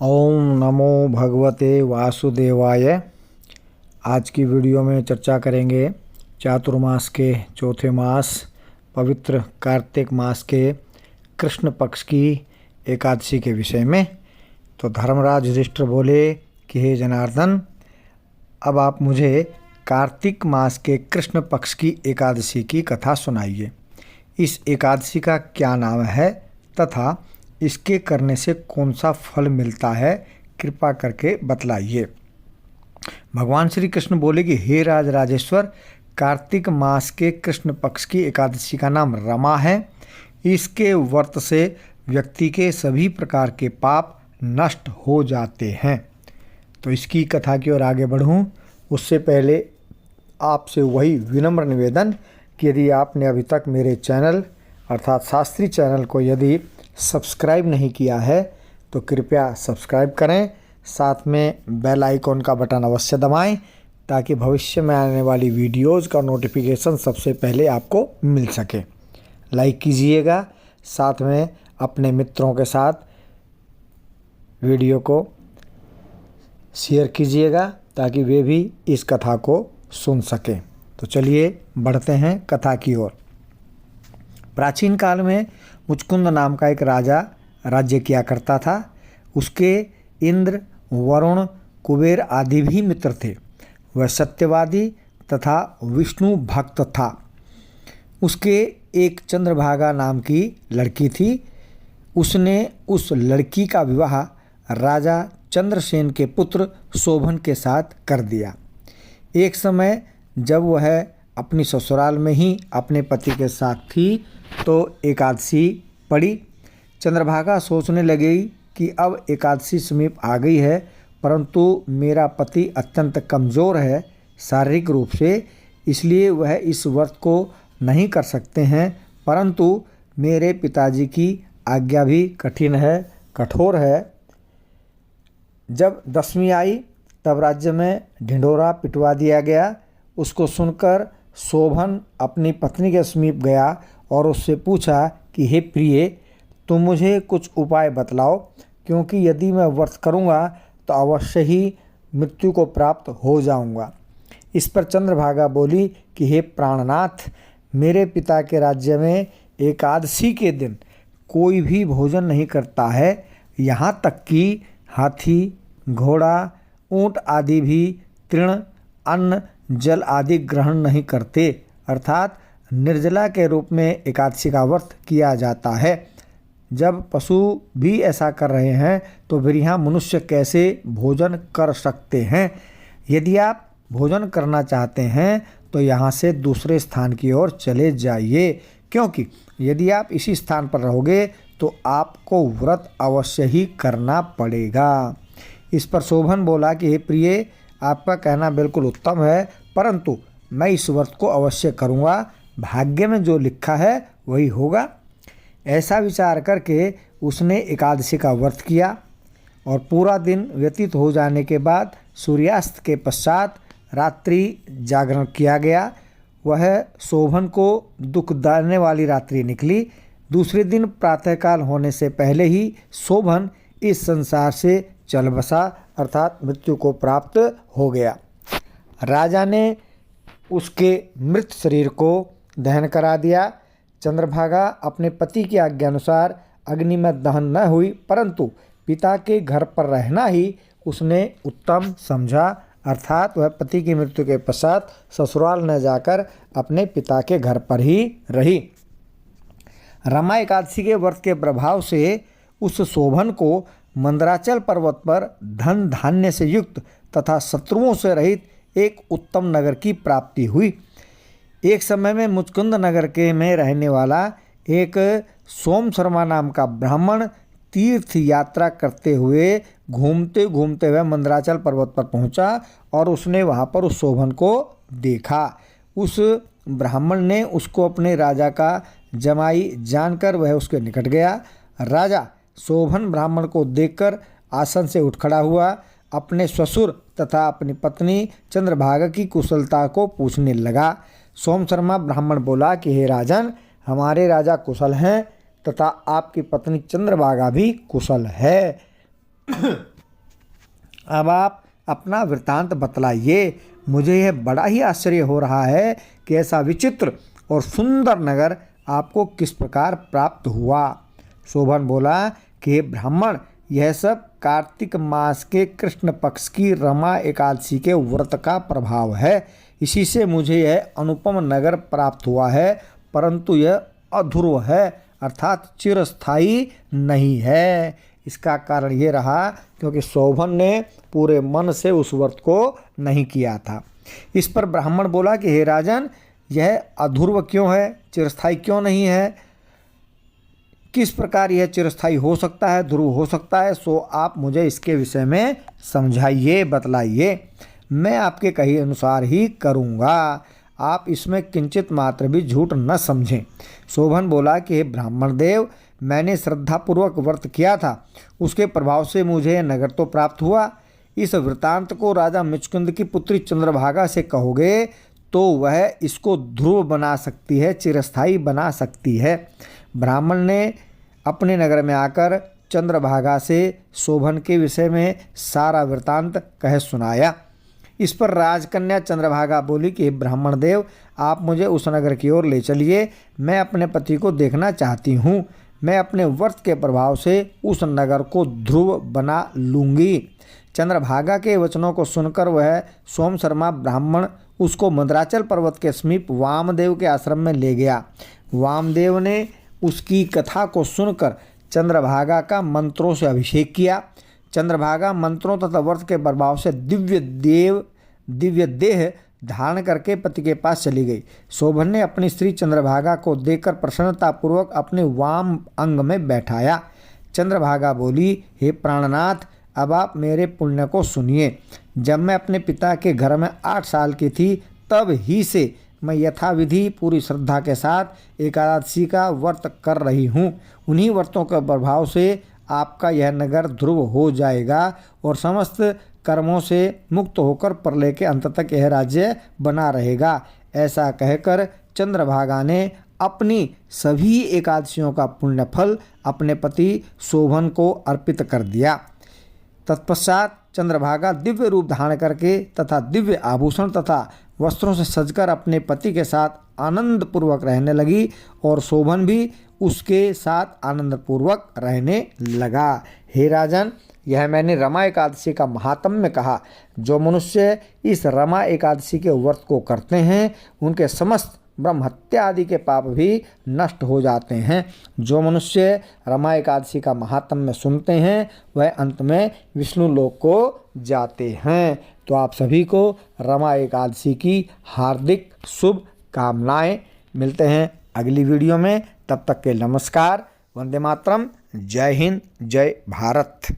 ओम नमो भगवते वासुदेवाय। आज की वीडियो में चर्चा करेंगे चातुर्मास के चौथे मास पवित्र कार्तिक मास के कृष्ण पक्ष की एकादशी के विषय में। तो धर्मराज युधिष्ठिर बोले कि हे जनार्दन, अब आप मुझे कार्तिक मास के कृष्ण पक्ष की एकादशी की कथा सुनाइए। इस एकादशी का क्या नाम है तथा इसके करने से कौन सा फल मिलता है, कृपा करके बतलाइए। भगवान श्री कृष्ण बोले कि हे राज राजेश्वर, कार्तिक मास के कृष्ण पक्ष की एकादशी का नाम रमा है। इसके व्रत से व्यक्ति के सभी प्रकार के पाप नष्ट हो जाते हैं। तो इसकी कथा की ओर आगे बढ़ूं उससे पहले आपसे वही विनम्र निवेदन कि यदि आपने अभी तक मेरे चैनल अर्थात शास्त्री चैनल को यदि सब्सक्राइब नहीं किया है तो कृपया सब्सक्राइब करें, साथ में बेल आइकॉन का बटन अवश्य दबाएं ताकि भविष्य में आने वाली वीडियोज़ का नोटिफिकेशन सबसे पहले आपको मिल सके। लाइक कीजिएगा, साथ में अपने मित्रों के साथ वीडियो को शेयर कीजिएगा ताकि वे भी इस कथा को सुन सकें। तो चलिए बढ़ते हैं कथा की ओर। प्राचीन काल में मुचकुंद नाम का एक राजा राज्य किया करता था। उसके इंद्र, वरुण, कुबेर आदि भी मित्र थे। वह सत्यवादी तथा विष्णु भक्त था। उसके एक चंद्रभागा नाम की लड़की थी। उसने उस लड़की का विवाह राजा चंद्रसेन के पुत्र शोभन के साथ कर दिया। एक समय जब वह अपनी ससुराल में ही अपने पति के साथ थी तो एकादशी पड़ी। चंद्रभागा सोचने लगी कि अब एकादशी समीप आ गई है, परंतु मेरा पति अत्यंत कमज़ोर है शारीरिक रूप से, इसलिए वह इस व्रत को नहीं कर सकते हैं। परंतु मेरे पिताजी की आज्ञा भी कठोर है। जब दशमी आई तब राज्य में ढिंढोरा पिटवा दिया गया। उसको सुनकर शोभन अपनी पत्नी के समीप गया और उससे पूछा कि हे प्रिय, तुम मुझे कुछ उपाय बतलाओ, क्योंकि यदि मैं व्रत करूँगा तो अवश्य ही मृत्यु को प्राप्त हो जाऊँगा। इस पर चंद्रभागा बोली कि हे प्राणनाथ, मेरे पिता के राज्य में एकादशी के दिन कोई भी भोजन नहीं करता है। यहाँ तक कि हाथी, घोड़ा, ऊँट आदि भी तृण, अन्न, जल आदि ग्रहण नहीं करते, अर्थात निर्जला के रूप में एकादशी का व्रत किया जाता है। जब पशु भी ऐसा कर रहे हैं तो फिर यहाँ मनुष्य कैसे भोजन कर सकते हैं। यदि आप भोजन करना चाहते हैं तो यहाँ से दूसरे स्थान की ओर चले जाइए, क्योंकि यदि आप इसी स्थान पर रहोगे तो आपको व्रत अवश्य ही करना पड़ेगा। इस पर शोभन बोला कि हे प्रिय, आपका कहना बिल्कुल उत्तम है, परंतु मैं इस व्रत को अवश्य करूँगा। भाग्य में जो लिखा है वही होगा। ऐसा विचार करके उसने एकादशी का व्रत किया और पूरा दिन व्यतीत हो जाने के बाद सूर्यास्त के पश्चात रात्रि जागरण किया गया। वह शोभन को दुख देने वाली रात्रि निकली। दूसरे दिन प्रातःकाल होने से पहले ही शोभन इस संसार से चल बसा, अर्थात मृत्यु को प्राप्त हो गया। राजा ने उसके मृत शरीर को दहन करा दिया। चंद्रभागा अपने पति की आज्ञा अनुसार अग्नि में दहन न हुई, परंतु पिता के घर पर रहना ही उसने उत्तम समझा, अर्थात वह पति की मृत्यु के पश्चात ससुराल न जाकर अपने पिता के घर पर ही रही। रमा एकादशी के व्रत के प्रभाव से उस शोभन को मंदराचल पर्वत पर धन धान्य से युक्त तथा शत्रुओं से रहित एक उत्तम नगर की प्राप्ति हुई। एक समय में मुचकुंद नगर के में रहने वाला एक सोम शर्मा नाम का ब्राह्मण तीर्थ यात्रा करते हुए घूमते घूमते हुए मंदराचल पर्वत पर पहुंचा और उसने वहां पर उस शोभन को देखा। उस ब्राह्मण ने उसको अपने राजा का जमाई जानकर वह उसके निकट गया। राजा शोभन ब्राह्मण को देखकर आसन से उठ खड़ा हुआ, अपने ससुर तथा अपनी पत्नी चंद्रभागा की कुशलता को पूछने लगा। सोम शर्मा ब्राह्मण बोला कि हे राजन, हमारे राजा कुशल हैं तथा आपकी पत्नी चंद्रभागा भी कुशल है। अब आप अपना वृत्तांत बतलाइए। मुझे यह बड़ा ही आश्चर्य हो रहा है कि ऐसा विचित्र और सुंदर नगर आपको किस प्रकार प्राप्त हुआ। शोभन बोला कि हे ब्राह्मण, यह सब कार्तिक मास के कृष्ण पक्ष की रमा एकादशी के व्रत का प्रभाव है। इसी से मुझे यह अनुपम नगर प्राप्त हुआ है, परंतु यह अध्रुव है, अर्थात चिरस्थायी नहीं है। इसका कारण ये रहा क्योंकि शोभन ने पूरे मन से उस व्रत को नहीं किया था। इस पर ब्राह्मण बोला कि हे राजन, यह अध्रुव क्यों है, चिरस्थायी क्यों नहीं है? किस प्रकार यह चिरस्थायी हो सकता है, ध्रुव हो सकता है? सो आप मुझे इसके विषय में समझाइए, बतलाइए। मैं आपके कहे अनुसार ही करूँगा, आप इसमें किंचित मात्र भी झूठ न समझें। शोभन बोला कि हे ब्राह्मण देव, मैंने श्रद्धापूर्वक व्रत किया था, उसके प्रभाव से मुझे नगर तो प्राप्त हुआ। इस वृत्तांत को राजा मुचकुंद की पुत्री चंद्रभागा से कहोगे तो वह इसको ध्रुव बना सकती है, चिरस्थायी बना सकती है। ब्राह्मण ने अपने नगर में आकर चंद्रभागा से शोभन के विषय में सारा वृत्तांत कह सुनाया। इस पर राजकन्या चंद्रभागा बोली कि ब्राह्मण देव, आप मुझे उस नगर की ओर ले चलिए, मैं अपने पति को देखना चाहती हूँ। मैं अपने व्रत के प्रभाव से उस नगर को ध्रुव बना लूँगी। चंद्रभागा के वचनों को सुनकर वह सोम शर्मा ब्राह्मण उसको मंदराचल पर्वत के समीप वामदेव के आश्रम में ले गया। वामदेव ने उसकी कथा को सुनकर चंद्रभागा का मंत्रों से अभिषेक किया। चंद्रभागा मंत्रों तथा व्रत के प्रभाव से दिव्य देह धारण करके पति के पास चली गई। शोभन ने अपनी स्त्री चंद्रभागा को देखकर प्रसन्नतापूर्वक अपने वाम अंग में बैठाया। चंद्रभागा बोली, हे प्राणनाथ, अब आप मेरे पुण्य को सुनिए। जब मैं अपने पिता के घर में 8 साल की थी, तब ही से मैं यथाविधि पूरी श्रद्धा के साथ एकादशी का व्रत कर रही हूँ। उन्हीं व्रतों के प्रभाव से आपका यह नगर ध्रुव हो जाएगा और समस्त कर्मों से मुक्त होकर प्रलय के अंत तक यह राज्य बना रहेगा। ऐसा कहकर चंद्रभागा ने अपनी सभी एकादशियों का पुण्य फल अपने पति शोभन को अर्पित कर दिया। तत्पश्चात चंद्रभागा दिव्य रूप धारण करके तथा दिव्य आभूषण तथा वस्त्रों से सजकर अपने पति के साथ आनंद पूर्वक रहने लगी और शोभन भी उसके साथ आनंद पूर्वक रहने लगा। हे राजन, यह मैंने रमा एकादशी का महात्म्य कहा। जो मनुष्य इस रमा एकादशी के व्रत को करते हैं, उनके समस्त ब्रह्म हत्या आदि के पाप भी नष्ट हो जाते हैं। जो मनुष्य रमा एकादशी का महात्म्य सुनते हैं, वह अंत में विष्णु लोक को जाते हैं। तो आप सभी को रमा एकादशी की हार्दिक शुभ कामनाएं। मिलते हैं अगली वीडियो में, तब तक के नमस्कार, वंदे मातरम, जय हिंद, जय भारत।